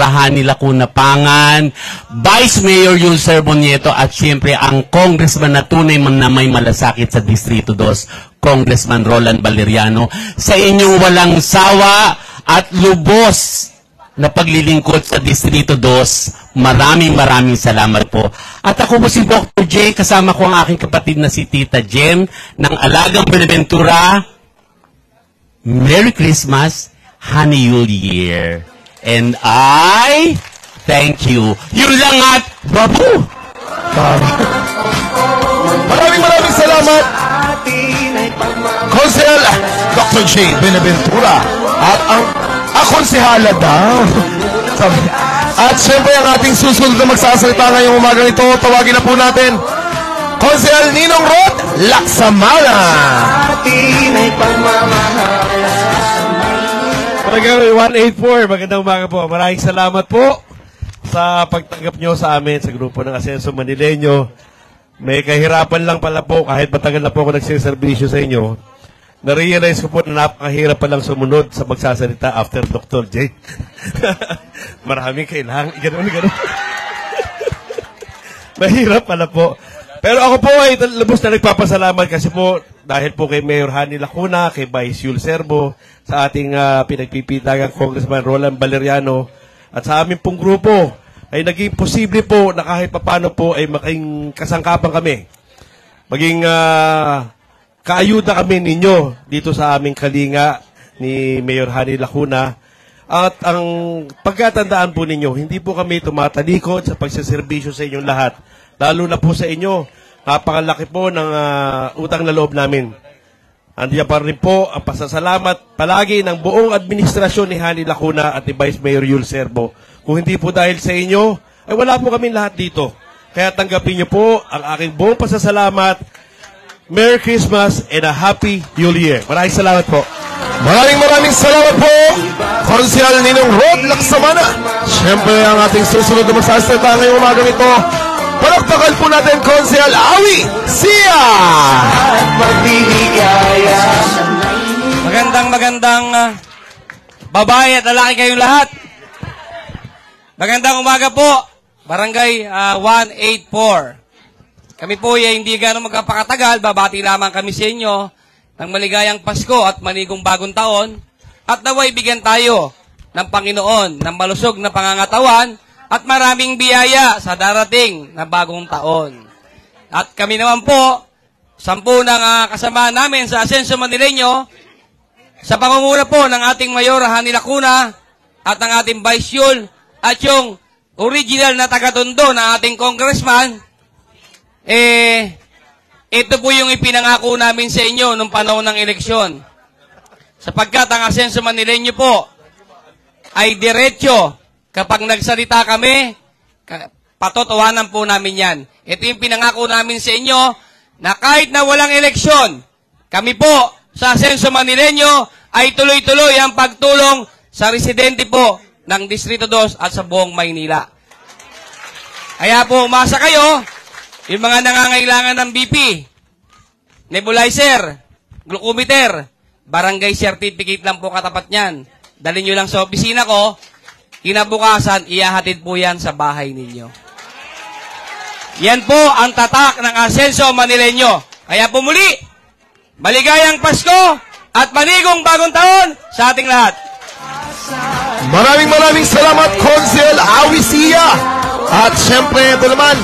Hani Lacuna Pangan, Vice Mayor Yul Sermonieto, at siyempre ang congressman na tunay na may malasakit sa Distrito 2, Congressman Roland Valeriano, sa inyong walang sawa at lubos na paglilingkod sa Distrito 2. Maraming salamat po. At ako po si Dr. J, kasama ko ang aking kapatid na si Tita Jem ng Alagang Buenaventura. Merry Christmas, Honey Yule Year. And I thank you. Yun lang at babu! Maraming salamat, Konsehal Dr. J. Buenaventura. At ang akonsehala daw. At siyempre ang ating susunod na magsasalita ngayong umagang ito, tawagin na po natin Konsehal Ninong Rod Laksamana. Barangay 184, magandang umaga po. Maraming salamat po sa pagtanggap nyo sa amin sa grupo ng Asenso Manileño. May kahirapan lang pala po, kahit matagal na po ako nagsiservisyo sa inyo. Na-realize ko po na napakahirap palang sumunod sa magsasalita after Dr. J. Maraming kailangan. Ganun. Mahirap pala po. Pero ako po ay lubos na nagpapasalamat kasi po dahil po kay Mayor Hani Lacuna, kay Vice Yul Serbo, sa ating pinagpipitagang Congressman Roland Valeriano, at sa aming pong grupo ay naging posible po na kahit papano po ay maging kasangkapan kami. Maging kaayuda kami ninyo dito sa aming kalinga ni Mayor Hani Lacuna. At ang pagkatandaan po ninyo, hindi po kami tumatalikod sa pagsaserbisyo sa inyong lahat. Lalo na po sa inyo, napakalaki po ng utang na loob namin. Andiyan pa rin po ang pasasalamat palagi ng buong administrasyon ni Hani Lacuna at ni Vice Mayor Yul Serbo. Kung hindi po dahil sa inyo, ay wala po kami lahat dito. Kaya tanggapin niyo po ang aking buong pasasalamat. Merry Christmas and a Happy Yule Year. Maraming salamat po. Maraming salamat po, Konsehal Ninong Rod Laksamana. Siyempre ang ating susunod na magsasalita ngayong umagang ito, palakpakan po natin Konsehal Awi Sia. Magandang babae at lalaki kayong lahat. Magandang umaga po, Barangay 184. Kami po ay hindi gano'ng magkapakatagal, babati lamang kami sa inyo ng maligayang Pasko at manigong bagong taon, at naway bigyan tayo ng Panginoon ng malusog na pangangatawan at maraming biyaya sa darating na bagong taon. At kami naman po, 10 ng kasama namin sa Asenso Manileño, sa pangunguna po ng ating Mayor Hani Lacuna at ng ating Vice Yul at yung original na taga-Tondo na ating congressman, ito po yung ipinangako namin sa inyo nung panahon ng eleksyon. Sapagkat ang Asenso Manileño po ay diretso. Kapag nagsalita kami, patotohanan po namin yan. Ito yung pinangako namin sa inyo na kahit na walang eleksyon, kami po sa Asenso Manileño ay tuloy-tuloy ang pagtulong sa residente po ng Distrito 2 at sa buong Maynila. Kaya po umasa kayo, yung mga nangangailangan ng BP, nebulizer, glucometer, barangay certificate lang po katapat niyan. Dalhin nyo lang sa opisina ko, kinabukasan, ihahatid po yan sa bahay ninyo. Yan po ang tatak ng Asenso Manileño. Kaya po muli, maligayang Pasko at manigong bagong taon sa ating lahat. Maraming salamat, Konsehal Awi Sia. At siyempre, ito naman,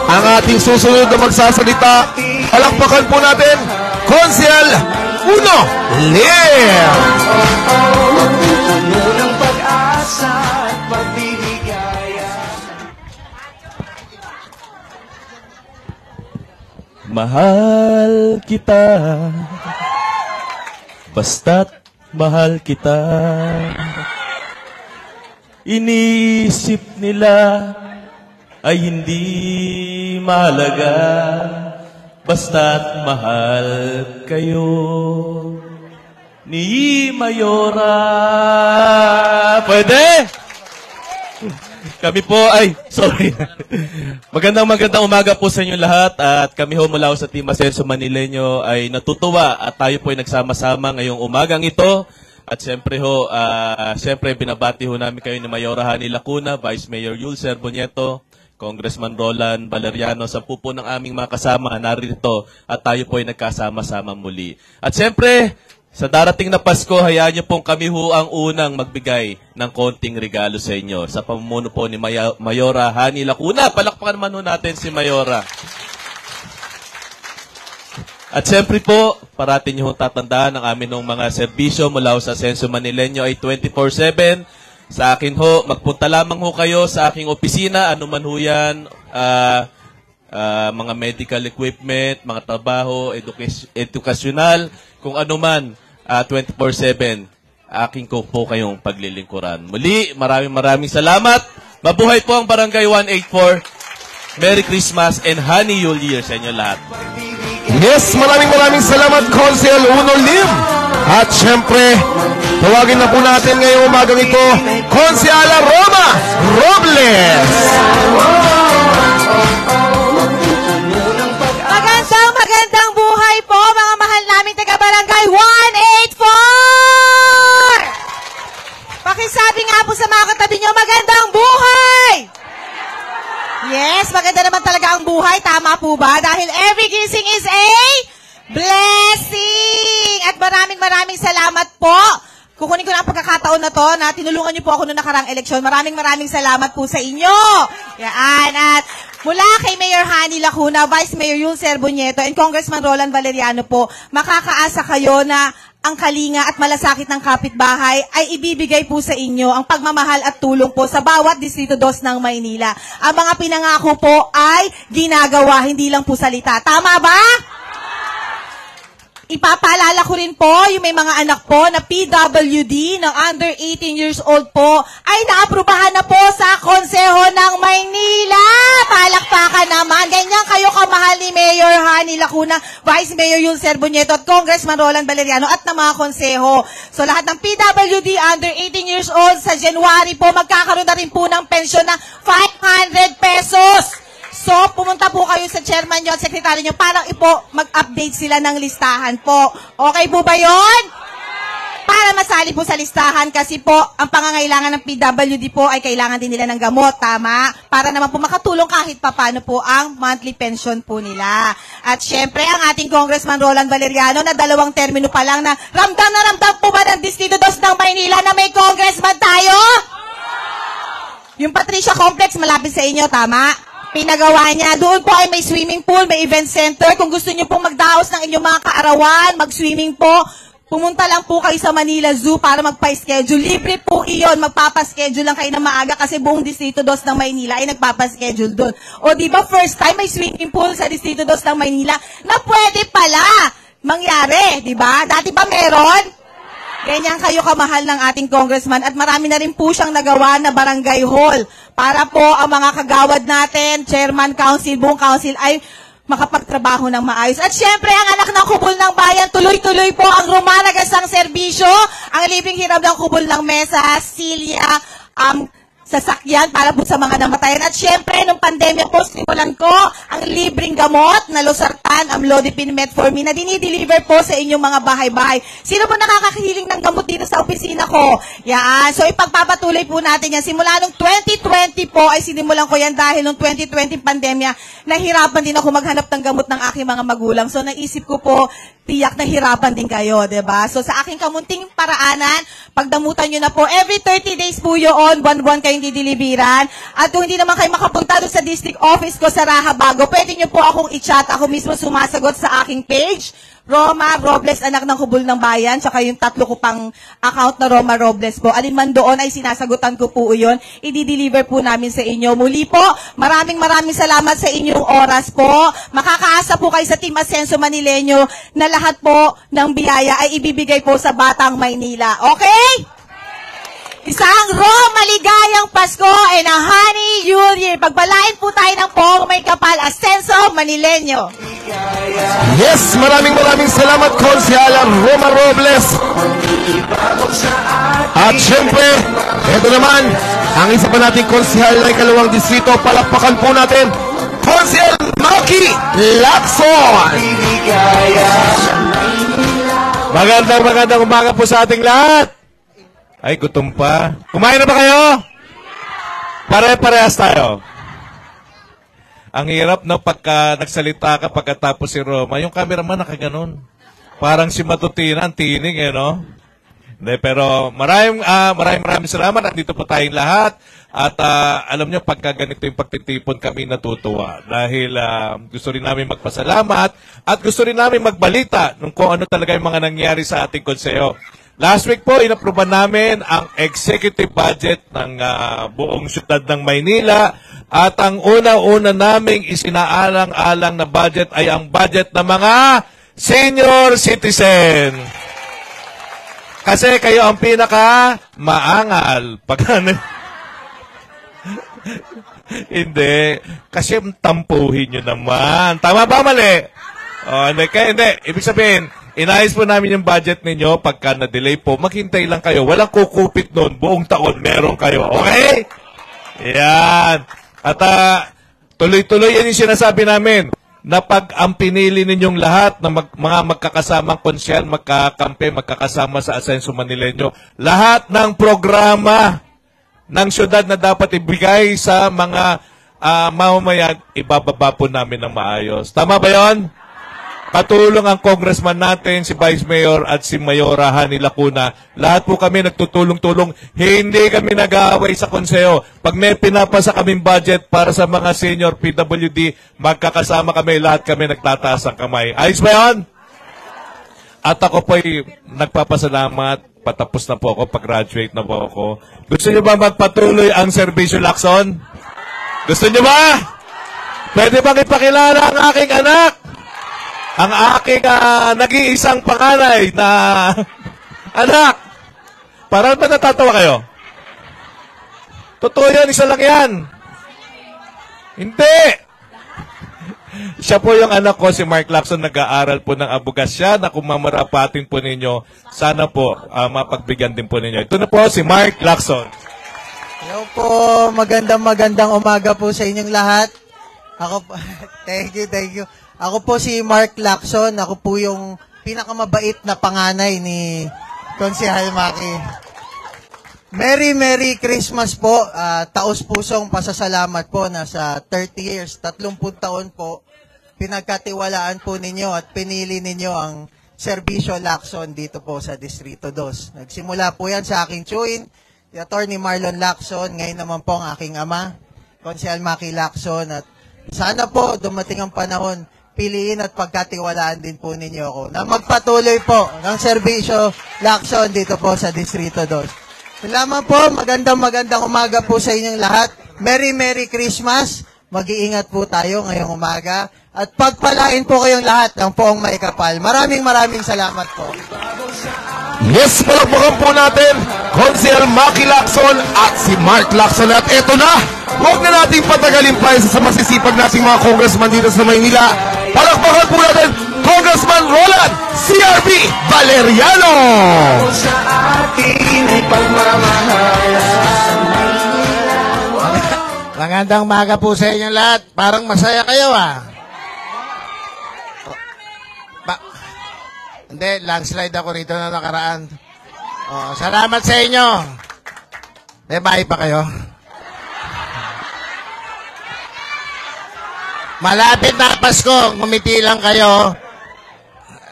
ang ating susunod na magsasalita, palakpakan po natin, Konsehal Uno Ler. Mahal kita, basta't mahal kita. Iniisip nila ay hindi mahalaga, basta't mahal kayo ni Mayora. Pwede? Kami po ay, sorry. Magandang umaga po sa inyo lahat, at kami ho mula sa Team Asenso Manileño ay natutuwa at tayo po ay nagsama-sama ngayong umagang ito At siyempre ho, siyempre binabati ho namin kayo ni Mayora Hani Lacuna, Vice Mayor Yulcer Bonieto, Congressman Roland Valeriano, sa po ng aming mga kasama narito at tayo po ay nagkasama-sama muli. At siyempre, sa darating na Pasko, hayaan niyo pong kami ho ang unang magbigay ng konting regalo sa inyo. Sa pamumuno po ni Mayora Hani Lacuna. Palakpakan naman ho natin si Mayora. At siyempre po, parati niyo tatandaan ang amin ng mga serbisyo mula sa Ascenso Manileño ay 24/7. Sa akin ho, magpunta lamang ho kayo sa aking opisina, anuman ho yan, mga medical equipment, mga trabaho, edukasyonal, kung anuman, 24/7, aking ko po kayong paglilingkuran. Muli, maraming salamat. Mabuhay po ang Barangay 184. Merry Christmas and Happy New Year sa inyo lahat. Yes, maraming salamat, Consel Uno Lim. At syempre, tawagin na po natin ngayong umagang ito, Consiala Roma Robles. Magandang buhay po, mga mahal naming taga-barangay 184! Pakisabi nga po sa mga katabi nyo, magandang buhay! Yes, maganda naman talaga ang buhay. Tama po ba? Dahil every gising is a blessing. At maraming salamat po. Kukunin ko na ang pagkakataon na to na tinulungan niyo po ako noong nakarang eleksyon. Maraming salamat po sa inyo. Yan. At mula kay Mayor Hani Lacuna, Vice Mayor Yulcer Bonieto, and Congressman Roland Valeriano po, makakaasa kayo na ang kalinga at malasakit ng kapitbahay ay ibibigay po sa inyo ang pagmamahal at tulong po sa bawat Distrito 2 ng Maynila. Ang mga pinangako po ay ginagawa, hindi lang po salita. Tama ba? Ipapaalala ko rin po, yung may mga anak po na PWD ng under 18 years old po ay naaprubahan na po sa Konseho ng Maynila. Palakpakan naman. Ganyan kayo kamahal ni Mayor Hani Lacuna, Vice Mayor Yulcer Bonieto at Congressman Roland Valeriano at ng mga konseho. So lahat ng PWD under 18 years old sa January po magkakaroon na rin po ng pensyon na 500 pesos. So, pumunta po kayo sa chairman nyo at sekretary nyo para mag-update sila ng listahan po. Okay po ba yon? Para masali po sa listahan kasi po, ang pangangailangan ng PWD po ay kailangan din nila ng gamot, tama? Para naman po makatulong kahit papano po ang monthly pension po nila. At syempre, ang ating Congressman Roland Valeriano na 2 termino pa lang na ramdam po ba ng Distrito 2 ng Maynila na may congressman tayo? Yung Patricia Complex, malapit sa inyo, tama? Pinagawa niya. Doon po ay may swimming pool, may event center. Kung gusto niyo pong magdaos ng inyong mga kaarawan, mag-swimming po, pumunta lang po kayo sa Manila Zoo para magpa-schedule. Libre po iyon. Magpapaschedule lang kayo na maaga kasi buong Distrito 2 ng Maynila ay nagpapaschedule doon. O di ba first time may swimming pool sa Distrito 2 ng Maynila na pwede pala mangyari, di ba? Dati ba meron? Ganyan kayo kamahal ng ating congressman at marami na rin po siyang nagawa na barangay hall para po ang mga kagawad natin, chairman, council, buong council ay makapagtrabaho ng maayos. At syempre, ang anak ng kubol ng bayan, tuloy-tuloy po ang rumaragasang serbisyo, ang libing hiram ng kubol ng mesa, silya, sasakyan para po sa mga namatayan. At syempre, nung pandemya po, simulan ko ang libreng gamot na Losartan, Amlodipine, Metformin na dinideliver po sa inyong mga bahay-bahay. Sino po nakakahiling ng gamot dito sa opisina ko? Yan. So, ipagpapatuloy po natin yan. Simula nung 2020 po, ay sinimulan ko yan dahil nung 2020 pandemya, nahirapan din ako maghanap ng gamot ng aking mga magulang. So, naisip ko po, tiyak na hirapan din kayo, diba? So, sa aking kamunting paraanan, pagdamutan nyo na po, every 30 days po yun, buwan-buwan kayong dideliveran. At kung hindi naman kayo makapunta doon sa district office ko sa Rahabago, pwede nyo po akong i-chat. Ako mismo sumasagot sa aking page. Roma Robles, anak ng kubol ng bayan, tsaka yung 3 ko pang account na Roma Robles po. Alin man doon ay sinasagutan ko po yun. I-deliver po namin sa inyo. Muli po, maraming salamat sa inyong oras po. Makakaasa po kayo sa Team Ascenso Manileño na lahat po ng biyaya ay ibibigay po sa Batang Maynila. Okay? Isang maligayang Pasko and a Happy New Year. Pagpalain po tayo ng pong may kapal, Ascenso Manileño. Yes, maraming salamat, Consiala Roma Robles. At syempre, ito naman, ang isa pa nating konsihal ng 2 distrito, palakpakan po natin, Consihal Maki Lacson. Magandang umaga po sa ating lahat. Ay, gutom pa. Kumain na ba kayo? Pare-parehas tayo. Ang hirap na pagka nagsalita ka pagkatapos si Roma, yung cameraman nakaganon. Parang si Matutina, ang tining no? Hindi, pero maraming salamat. Andito po tayong lahat. At alam nyo, pagka ganito yung pagtitipon, kami natutuwa. Dahil gusto rin namin magpasalamat at gusto rin namin magbalita kung ano talaga yung mga nangyari sa ating konseho. Last week po, inapruban namin ang executive budget ng buong syudad ng Maynila. At ang una-una naming isinaalang-alang na budget ay ang budget ng mga senior citizen. Kasi kayo ang pinaka-maangal. Hindi. Kasi tampuhin nyo naman. Tama ba, mali? Hindi. Ibig sabihin, inayos po namin yung budget ninyo. Pagka na-delay po, maghintay lang kayo. Walang kukupit nun. Buong taon, meron kayo. Okay? Yan. At tuloy-tuloy yan yung sinasabi namin na pag ang pinili ninyong lahat na mga magkakasamang konsyal, magkakampi, magkakasama sa Asenso Manileño, lahat ng programa ng syudad na dapat ibigay sa mga mamamayan, ibababa po namin ng maayos. Tama ba yon? Patulong ang congressman natin, si Vice Mayor at si Mayora Hani Lacuna. Lahat po kami nagtutulong-tulong. Hindi kami nag-aaway sa konseho. Pag may pinapasa kaming budget para sa mga senior PWD, magkakasama kami, lahat kami nagtataas ang kamay. Ayos ba yun? At ako po'y nagpapasalamat. Patapos na po ako, pag-graduate na po ako. Gusto nyo ba magpatuloy ang Serbisyo Lacson? Gusto nyo ba? Pwede bang ipakilala ang aking anak? Ang aking nag-iisang panganay na anak. Parang ba natatawa kayo? Totoo yan, isa lang yan. Hindi. Siya po yung anak ko, si Mark Lacson, nag-aaral po ng abogasya na kung mamarapatin po ninyo, sana po mapagbigyan din po ninyo. Ito na po si Mark Lacson. Hello po, magandang umaga po sa inyong lahat. Ako po, thank you. Ako po si Mark Lacson, ako po yung pinakamabait na panganay ni Konsehal Maki. Merry Christmas po. Taos-pusong pasasalamat po na sa 30 years, 30 taon po, pinagkatiwalaan po ninyo at pinili ninyo ang Serbisyo Lacson dito po sa Distrito 2. Nagsimula po yan sa aking tsuin, si Atty. Marlon Lacson, ngayon naman po ang aking ama, Konsehal Maki Lacson, at sana po dumating ang panahon, piliin at pagkatiwalaan din po ninyo ako na magpatuloy po ng Serbisyo Lacson dito po sa Distrito 2. Salamat po, magandang umaga po sa inyong lahat. Merry Christmas. Mag-iingat po tayo ngayong umaga. At pagpalain po kayong lahat ng poong maikapal. Maraming salamat po. Yes, palakpakan po natin, Konsehal Maki Lacson at si Mark Lacson. At eto na, huwag na natin patagalin pa isa sa masisipag nating mga congressman dito sa Maynila. Palakpakan po natin, Congressman Roland CRB Valeriano. Sa atin ay pagmamahal sa Maynila. Magandang umaga po sa inyong lahat. Parang masaya kayo Hindi, landslide ako rito na nakaraan. Salamat sa inyo. May bahay pa kayo? Malapit na Pasko, ngumiti lang kayo.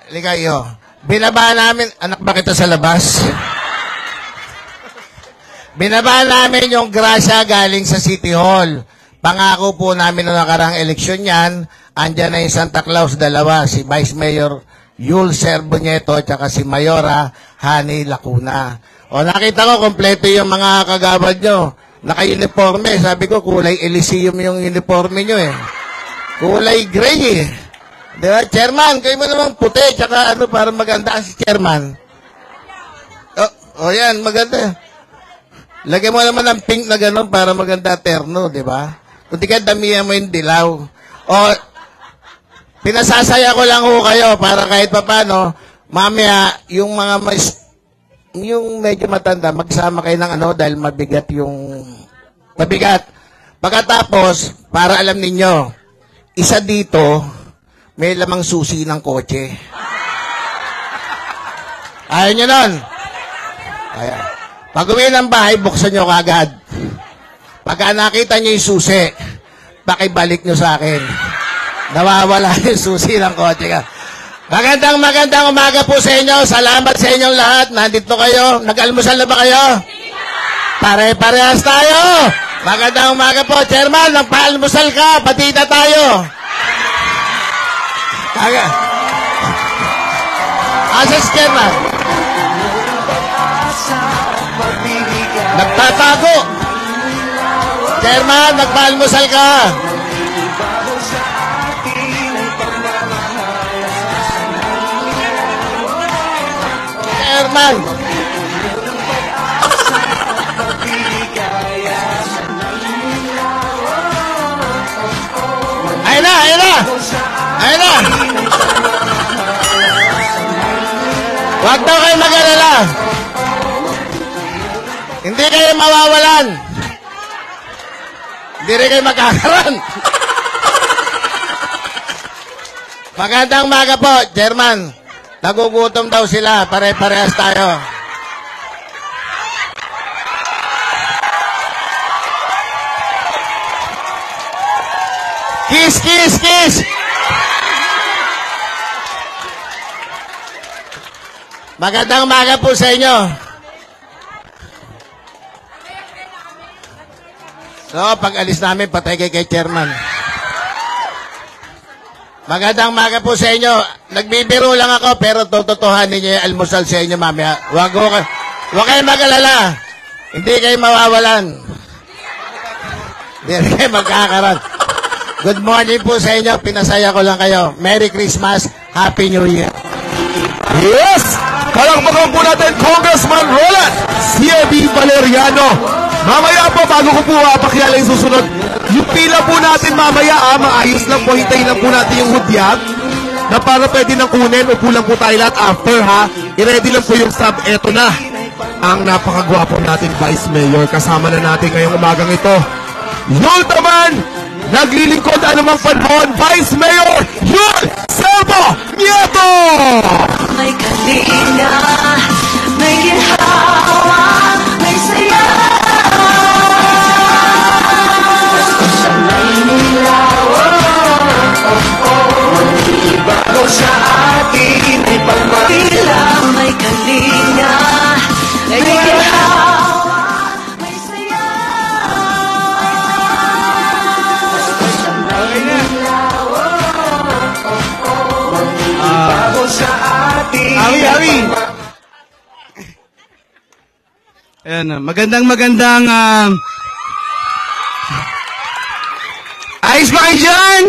Ligayo. Binaba namin, anak ba kita sa labas? Binaba namin yung grasya galing sa City Hall. Pangako po namin na nakarang eleksyon yan, andyan na yung Santa Claus dalawa, si Vice Mayor Yul Serbonieto at si Mayora Hani Lacuna. Nakita ko, kompleto yung mga kagawad nyo. Naka-uniforme. Sabi ko, kulay Elysium yung uniforme nyo Kulay gray Di ba, Chairman? Kayo mo naman puti, tsaka para maganda si Chairman. Yan, maganda. Lagyan mo naman ng pink na gano'n para maganda terno, di ba? Kung di ka damihan mo yung dilaw. Pinasasaya ko lang kayo para kahit papano, mamaya, yung mga yung medyo matanda, magsama kayo ng dahil mabigat. Pagkatapos, para alam ninyo, isa dito, may lamang susi ng kotse. Ayaw nyo nun? Ayan. Pag uwi ng bahay, buksan nyo kagad. Pagka nakita nyo yung susi, pakibalik nyo sa akin. Nawawala yung susi ng kotse ka. Magandang umaga po sa inyo. Salamat sa inyong lahat. Nandito kayo. Nag-almusal na ba kayo? Pare-parehas tayo. Magandang umaga po. Chairman, nagpa-almusal ka. Patita tayo. Asas, Chairman. Nagtatago. Chairman, nagpa-almusal ka. Chairman. Ayun na. Huwag daw kayo mag-alala. Hindi kayo mawawalan. Hindi rin kayo magkakaroon. Magandang umaga po, Chairman. Nagugutom daw sila. Pare-parehas tayo. Kiss! Magandang umaga po sa inyo. So, pag alis namin, patay kay Chairman. Magandang umaga po sa inyo. Nagbibiro lang ako, pero tototohanin niyo yung almusal sa inyo, mamaya. Huwag kayo mag-alala. Hindi kayo mawawalan. Hindi kayo magkakaroon. Good morning po sa inyo. Pinasaya ko lang kayo. Merry Christmas. Happy New Year. Yes! Palakpakan po natin, Congressman Roland C.B. Valeriano. Mamaya po, bago ko po pakilala yung susunod, yung pila po natin mamaya, maayos lang po, hintayin lang po natin yung hudyat na para pwede nang kunin, upo lang po tayo lahat after, ha. I-ready lang po yung sub. Eto na ang napakagwapo natin Vice Mayor. Kasama na natin ngayong umagang ito. Yultaman, naglilingkod anumang panahon, Vice Mayor Yul Serbo Nieto! May kalina, may ginhawa, may saya. Sa Maynila, bago sa atin ay pagmatila. May kalina, may ginhawa, may saya. Sa Maynila, bago sa atin. Awi. Ayan, magandang ayos ba kayo dyan?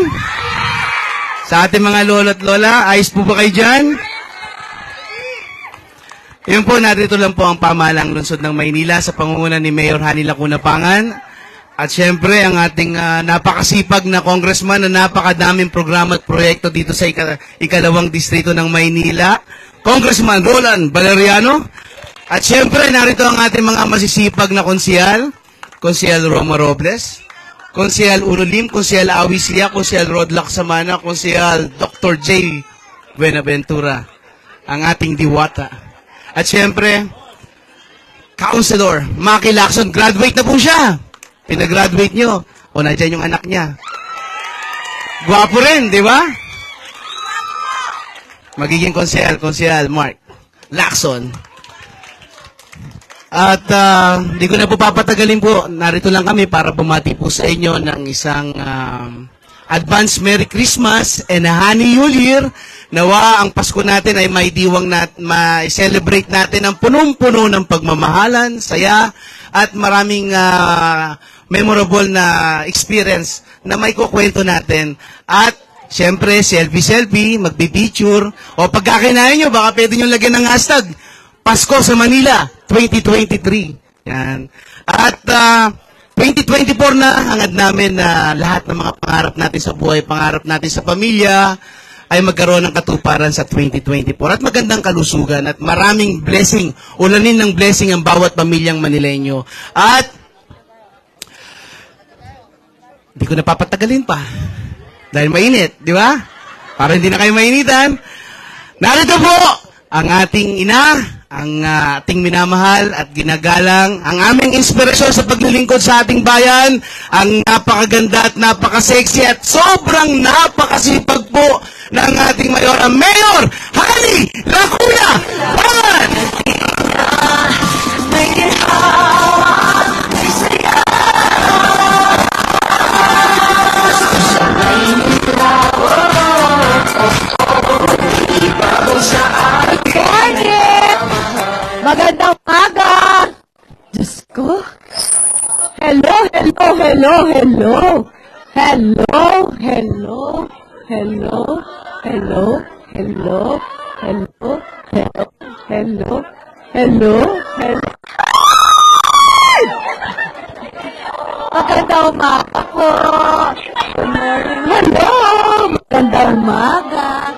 Sa ating mga lolo't lola, ayos po ba kayo dyan? Yun po, narito lang po ang pamahalang lungsod ng Maynila sa pangunguna ni Mayor Hani Lacuna Pangan. At syempre, ang ating napakasipag na congressman na napakadaming programa at proyekto dito sa ikalawang distrito ng Maynila, Congressman Roland Valeriano. At syempre, narito ang ating mga masisipag na konsehal, Konsehal Roma Robles, Konsehal Urulim, Konsehal Awislia, Konsehal Rod Laksamana, Konsehal Dr. J. Buenaventura, ang ating diwata. At syempre, Councilor Maki Lacson, graduate na po siya. Pinagraduate nyo. O nandiyan yung anak niya. Gwapo rin, di ba? Magiging konsehal Mark Lacson. At hindi ko na po papatagalin po. Narito lang kami para bumati po sa inyo ng isang advance Merry Christmas and a Happy New Year. Nawa ang Pasko natin ay may diwang ma-celebrate natin ang punong-puno ng pagmamahalan, saya, at maraming memorable na experience na may kukwento natin. At syempre, selfie, magpipicture. O pagkakinayan nyo, baka pwede nyo lagyan ng hashtag Pasko sa Manila 2023. Yan. At 2024 na, hangad namin na lahat ng mga pangarap natin sa buhay, pangarap natin sa pamilya, ay magkaroon ng katuparan sa 2024. At magandang kalusugan at maraming blessing, ulanin ng blessing ang bawat pamilyang Manileño. At hindi ko napapatagalin pa. Dahil mainit, di ba? Para hindi na kayo mainitan. Narito po ang ating ina, ang ating minamahal at ginagalang, ang aming inspirasyon sa paglilingkod sa ating bayan, ang napakaganda at napakasexy at sobrang napakasipag po ng ating Mayor Hani Lacuna Pangan! Magandang umaga! Diyos ko. Hello, hello, hello, hello. Hello, hello, hello, hello, hello, hello, hello, hello, hello, hello. Magandang umaga po. Good morning. Hello! Magandang umaga.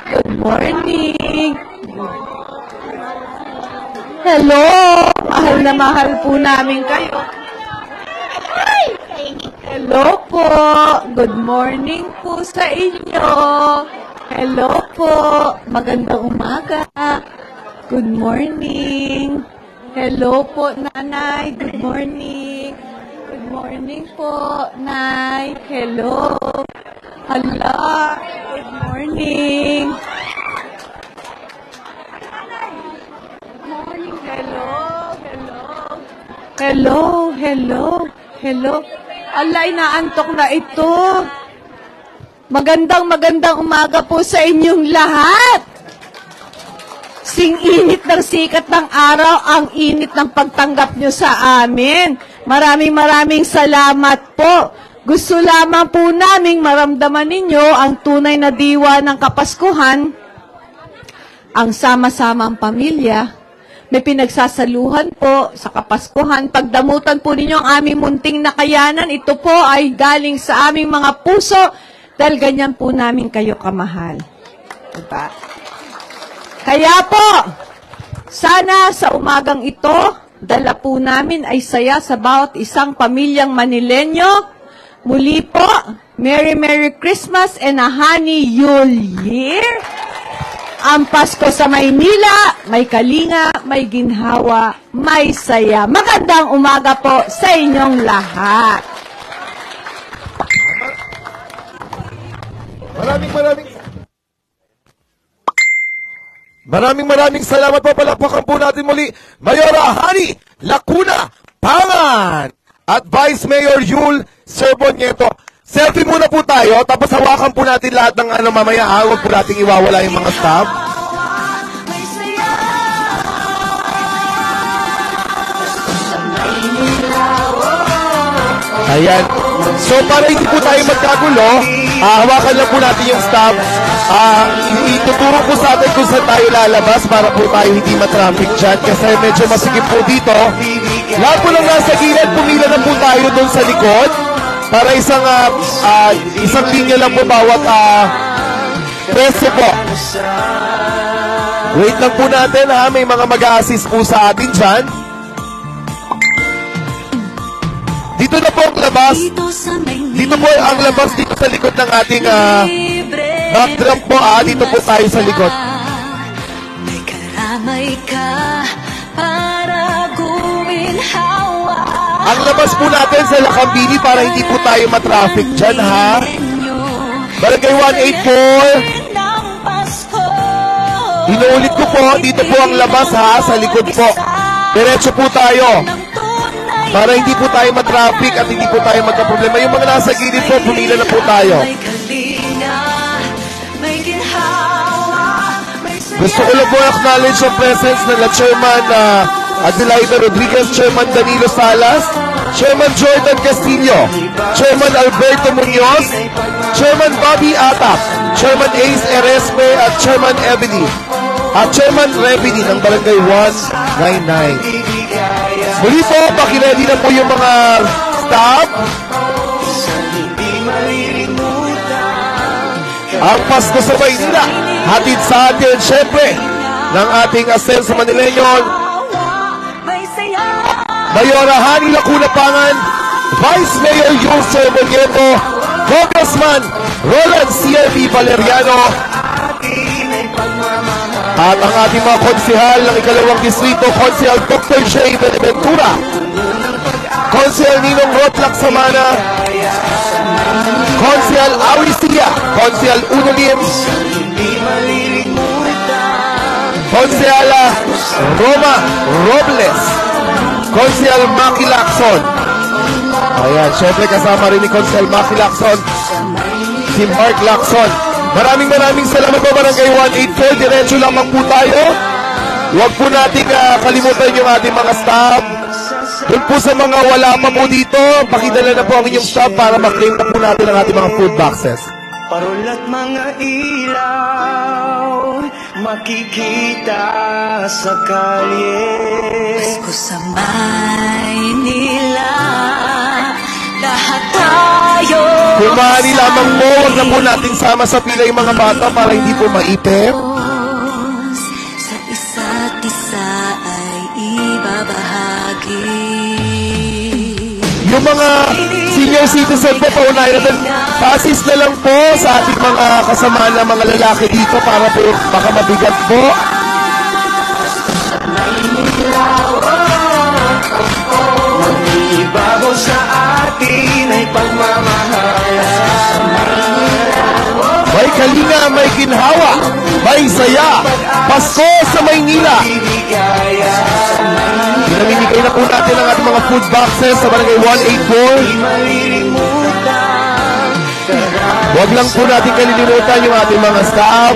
Good morning. Hello! Mahal na mahal po namin kayo. Hello po! Good morning po sa inyo. Hello po! Magandang umaga. Good morning. Hello po, Nanay. Good morning. Good morning po, Nay. Hello. Hala. Good morning. Hello, hello. Hello, hello, hello. Ala, inaantok na ito. Magandang umaga po sa inyong lahat. Sing-init ng sikat ng araw, ang init ng pagtanggap nyo sa amin. Maraming salamat po. Gusto lamang po naming maramdaman ninyo ang tunay na diwa ng Kapaskuhan, ang sama-samang pamilya. May pinagsasaluhan po sa Kapaskuhan. Pagdamutan po ninyo ang aming munting nakayanan. Ito po ay galing sa aming mga puso dahil ganyan po namin kayo kamahal. Diba? Kaya po, sana sa umagang ito, dala po namin ay saya sa bawat isang pamilyang Manileño. Muli po, Merry Christmas and a Happy New Year. Ang Pasko sa Maynila, may kalinga, may ginhawa, may saya. Magandang umaga po sa inyong lahat. Maraming salamat po. Palakpakan po natin muli Mayora Hani Lacuna Pangan at Vice Mayor Yul Serbonieto. Selfie muna po tayo, tapos hawakan po natin lahat ng mamaya. Huwag po natin iwawala yung mga staff. Ayan. So, para hindi po tayo magkagulo, hawakan lang po natin yung staff. Ituturo po sa atin kung saan tayo lalabas para po tayo hindi matraffic dyan kasi medyo masigip po dito. Lahat po lang nasa gilid, pumila na po tayo doon sa likod. Para isang linya lang po bawat preso po. Wait lang po natin ha, may mga mag-a-assist po sa atin dyan. Dito na po ang labas. Dito po ang labas dito sa likod ng ating backdrop po. Dito po tayo sa likod. May karamay ka para guminhawa. Ang labas po natin sa Lakambini para hindi po tayo matraffic dyan, ha? Barangay 184. Inuulit ko po, dito po ang labas, ha? Sa likod po. Diretso po tayo. Para hindi po tayo matraffic at hindi po tayo magkaproblema. Yung mga nasa gilid po, pumila na po tayo. Gusto ko lang po acknowledge ang presence ng Chairman Adelaida Rodriguez, Chairman Danilo Salas, Chairman Jordan Castillo, Chairman Alberto Muñoz, Chairman Bobby Atap, Chairman Ace Erespe at Chairman Ebony, at Chairman Rebini ng Barangay 199. Muli po, pakiredy na po yung mga staff. Ang Pasko sa Maynila, hatid sa atin, syempre, ng ating Ascenso Manileño, Mayora Hani Lacuna Pangan, Vice Mayor Yul Serbonieto, Congressman Roland CRB Valeriano, At ang ating mga konsehal ng ikalawang distrito, Konsehal Dr. J. Benaventura, Konsehal Ninong Rotlak Samana, Konsehal Auricia, Konsehal Uno Lim, Konsehal Roma Robles, Konsehal Maki Lacson. Ayan, syempre kasama rin ni Konsehal Maki Lacson, si Mark Lacson. Maraming salamat po, Barangay 184. Diretso lamang po tayo. Huwag po natin kalimutan yung ating mga staff. Doon po sa mga wala pa po dito, pakidala na po ang inyong staff para maklaim na po natin ang ating mga food boxes. Parol at mga ilaw makikita sa kalye. Pasko sa Maynila, lahat tayo. Kumari lamang po, huwag na po natin sama sa pila yung mga bata para hindi po maipip. Sa isa't isa ay ibabahagi. Yung mga senior citizen po, paunahin natin, pasis na lang po sa ating mga kasama na mga lalaki dito para po baka mabigat po. Ibabaw sa atin ay pagmamahala. May kalinga, may ginhawa, may saya. Pasko sa Maynila. Pinamimigay na po natin ang ating mga food boxes sa Barangay 184. Huwag lang po natin kalilimutan yung ating mga staff.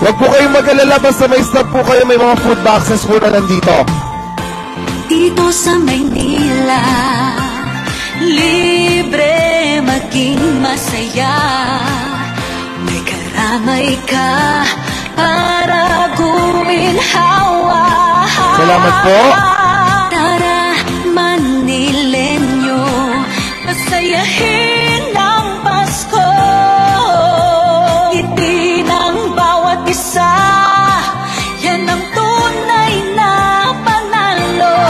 Huwag po kayong mag-alala, basta may staff po kayo, may mga food boxes po na nandito. Dito sa Maynila, libre maging masaya. May karamay ka para guminhawa. Salamat po. Tara, Manilenyo, pasayahin ang Pasko. Ngiti ng bawat isa, yan ang tunay na panalo.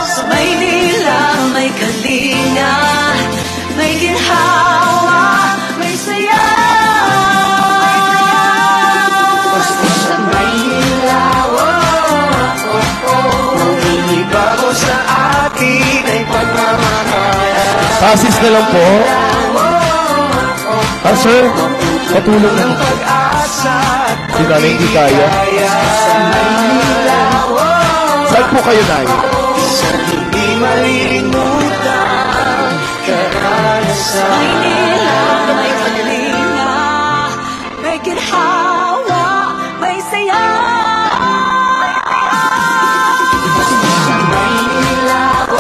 Sa Maynila may kalinga, may ginhawa, may saya. Pasko sa Maynila, ibabaw sa atin ay pagmamahala. Pasis na lang po. Sir, patulong na. Si nanay hindi kaya. Saan po kayo, Nay? Hindi malilimutan karanasan. Maynila may kalinga, may ginhawa, may saya.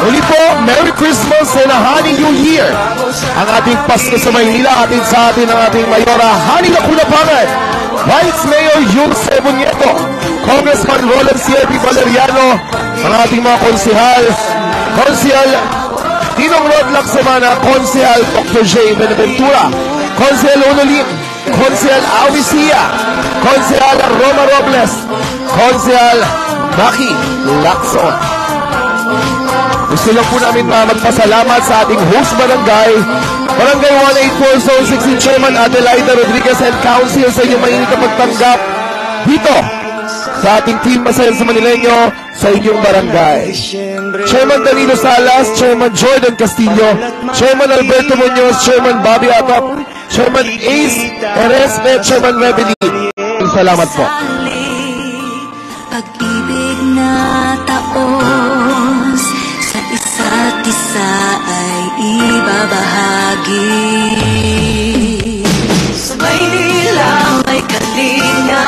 Uli po, Merry Christmas and a Happy New Year! Ang ating Pasko sa Maynila, atin sa atin ang ating Mayora, Hani Lacuna-Pangan, Vice Mayor Yulce Bunieto, Congressman Roland C.R.P. Valeriano, ang ating mga konsehal, Konsehal Ninong Rotlak Samana, Konsehal Dr. J. Benaventura, Konsehal Unolim, Konsehal Auricia, Konsehal Roma Robles, Konsehal Maki Lacson. Gusto lang po namin magpasalamat sa ating host barangay, Barangay 184 Zone 16 Chairman Adelaida Rodriguez and Council sa inyong mainit na pagtanggap dito sa ating team Masaya sa Manileño sa inyong barangay. Chairman Danilo Salas, Chairman Jordan Castillo, Chairman Alberto Muñoz, Chairman Bobby Atap, Chairman Ace Erespe, Chairman Rebeli. Salamat po. Pag-ibig na taos sa isa't isa ay ibabahagi. Sa Maynila may kalinga,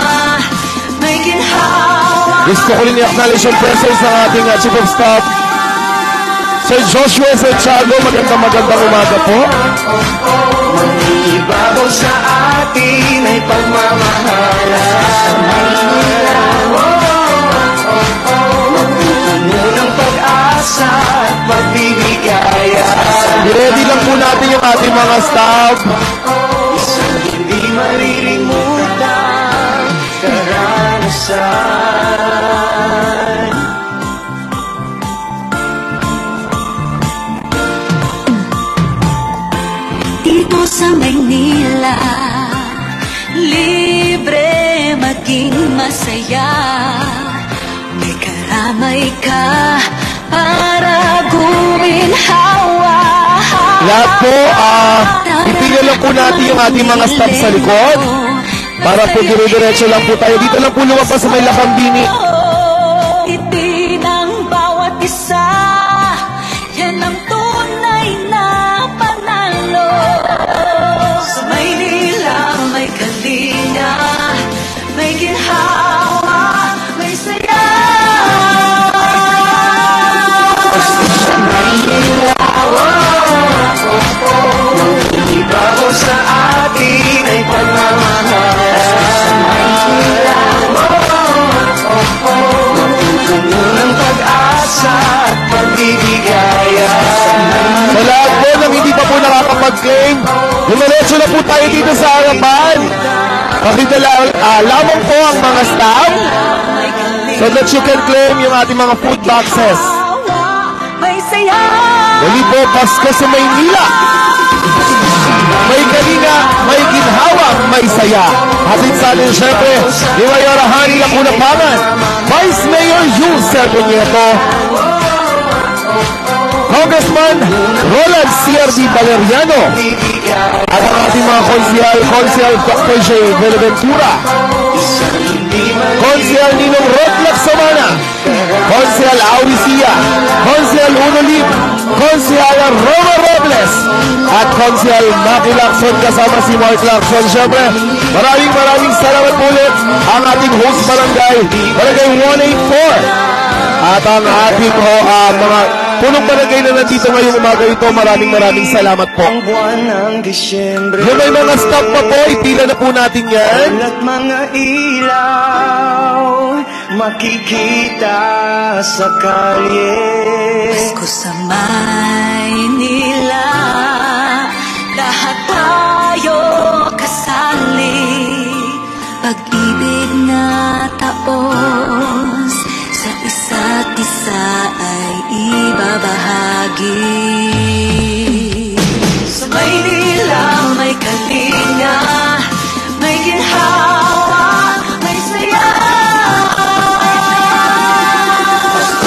may ginhawa. Gusto ko rin i-acknowledge yung presence ng ating Chief of Staff, Sir Joshua Santiago. Magandang umaga po. Ibabaw sa atin ay pagmamahala. Sa Maynila, ng pag-asa at pagbibigaya. I-ready lang po natin yung ating mga staff. Isang hindi malilimutan karanasan. Dito sa Maynila, libre maging masaya. May karamay ka para guminhawa. Lahat po, ipigil lang po natin yung ating mga staff sa likod. Para po dire-diretso lang po tayo. Dito lang po lumabas sa may Lakambini. Ngiti ng bawat isa, yan ang tunay na panalo. Sa Maynila may kalinga, may ginhawa, may saya. Sa Maynila, Ibabaw sa atin ay pagmamahal. Sa Maynila, puno ng pag-asa at pagbibigaya. Sa lahat po ng hindi pa po nakakapag-claim, dumiretso na po tayo dito sa harapan. Pakita lamang po ang mga staff so that you can claim yung ating mga food boxes. may saya. Dali po, Pasko sa Maynila. May kalinga, may ginhawa, may saya. Hatid sa atin syempre, ni Mayor Hani Lacunapangan, Vice Mayor Jules Sermonieto, Congressman Roland CRD Valeriano, at ang ating mga konsihal Dr. J. Benaventura, Konsihal Ninong Rod Lacsamana, Konsihal Auricia, Konsihal Unolib, Konsihal Roma Robles, at Konsihal Maki Lacson kasama si Mark Lacson. Siyempre, maraming salamat po ulit ang ating host barangay, Barangay 184. At ang ating mga punong barangay na nandito ngayong umaga ito, maraming salamat po. Ang buwan ng Disyembre, Yung may mga stop pa po, ipila na po natin yan. at mga ilaw makikita sa kalye. Pasko sa Maynila, lahat tayo kasali. Pag-ibig na taos, sa isa't isa ay ibabahagi. Sa Maynila may kalinga, may ginhawa, may saya.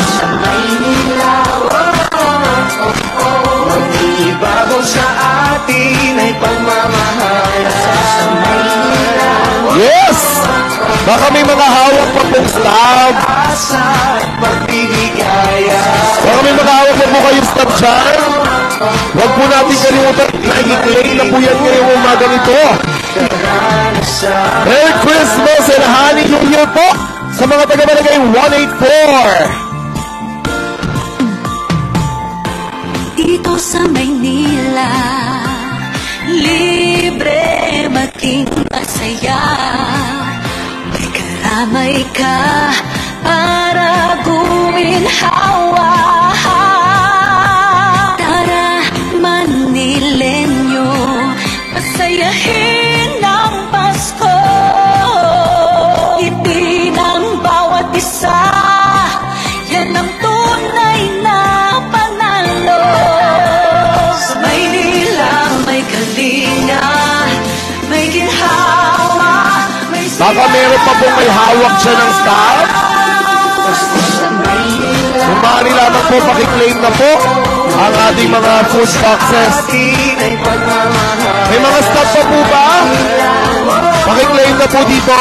Sa Maynila, ibabaw sa atin ay pagmamahal. Sa Maynila, Yes! Baka may mga hawak pa pong staff. asa at pagbibigaya. Baka may mga hawak pa po kayong staff dyan. Huwag po natin kalimutan. Nag-claim na po yan ngayong umaga nito. Merry Christmas and Happy New Year po sa mga taga-barangay 184. Dito sa Maynila, libre maging masaya. May karamay ka para guminhawa. Tara, Manilenyo, pasayahin ang Pasko. Ngiti ng bawat isa, yan ang tunay na panalo. Sa Maynila may kalinga, may ginhawa, may saya. Baka meron pa pong may hawak dyan ng staff. Kung maaari lamang po, pakiklaim na po ang ating mga food boxes. May mga staff pa po ba? Pakiklaim na po dito.